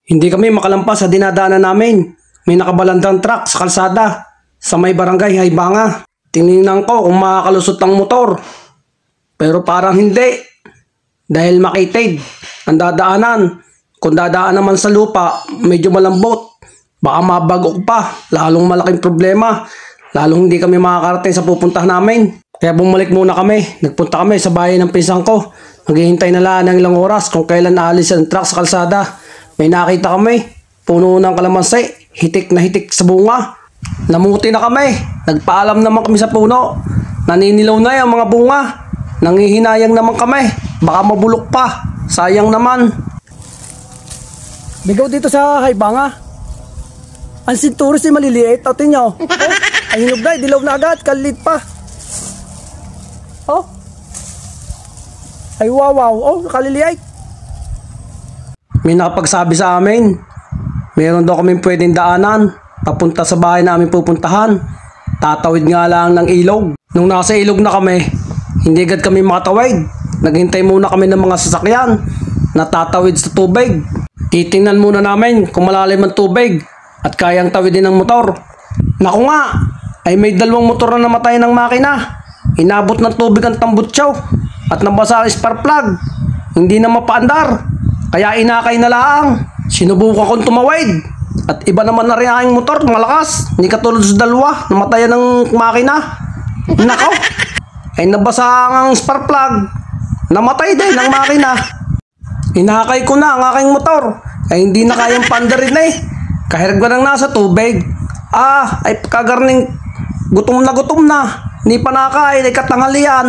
Hindi kami makalampas sa dinadaanan namin. May nakabalandang truck sa kalsada sa may barangay Haybanga. Tinignan ko kung makakalusot ang motor. Pero parang hindi. Dahil makitid ang dadaanan. Kung dadaan naman sa lupa, medyo malambot. Baka mabagok pa. Lalong malaking problema. Lalong hindi kami makakarating sa pupuntahan namin. Kaya bumalik muna kami. Nagpunta kami sa bahay ng pinsan ko. Naghihintay na lang ng ilang oras kung kailan aalis ang truck sa kalsada. May nakita kami, puno ng kalamansi, hitik na hitik sa bunga. Namuti na kami, nagpaalam naman kami sa puno. Naninilaw na yung mga bunga. Nangihinayang naman kami, baka mabulok pa. Sayang naman. Bigaw dito sa Haybanga. Ang sinturos ay maliliit, o tinyo. Oh, ay hinog na, dilaw na agad, kalit pa. Oh. Ay wow, oh, kaliliit. May nakapagsabi sa amin, meron daw kaming pwedeng daanan papunta sa bahay namin pupuntahan. Tatawid nga lang ng ilog. Nung nasa ilog na kami, hindi agad kami makatawid. Naghintay muna kami ng mga sasakyan na tatawid sa tubig. Titingnan muna namin kung malalim ang tubig at kayang tawidin ng motor. Naku nga, ay may dalawang motor na namatay ng makina. Inabot ng tubig ang tambutsaw at nabasa ang spark plug. Hindi na mapaandar. Kaya inakay na lang. Sinubukan kong tumawid. At iba naman na rin aking motor, malakas. Hindi katulad sa dalawa, namatayan ng makina. Nako, ay nabasa ang spark plug. Namatay din ang makina. Inakay ko na ang aking motor. Ay hindi na kayang pandarin eh. Kahirap ka nang nasa tubig. Ay kagarning gutom na. Hindi pa nakain, ay katanghalian.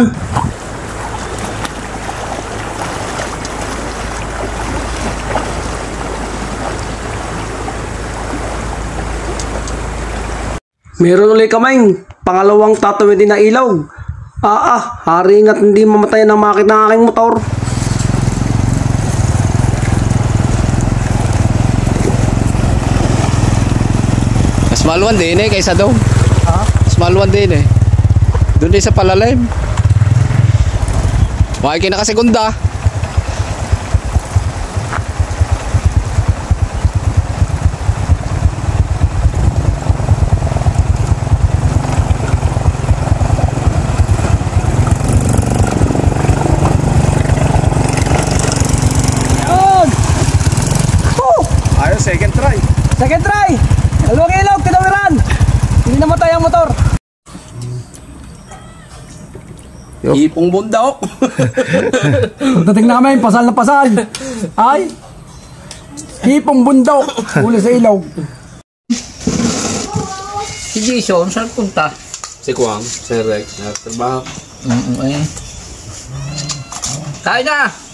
Meron ulit kaming pangalawang tatawidin na ilog. Haring at hindi mamatay ng makina ng aking motor. Mas maluwan din kaysa doon. Mas maluwan din doon din sa palalim. Bakit kayo nakasekunda? Second try. Dalawang ilog, kinawiran. Hindi namatay ang motor. Ipong bundok. Pagdating namin, pasal na pasal. Ay, ipong bundok. Uli sa ilog. Si Jason, saan punta? Si Kwang, si Rex, nagtrabaho. Kain na!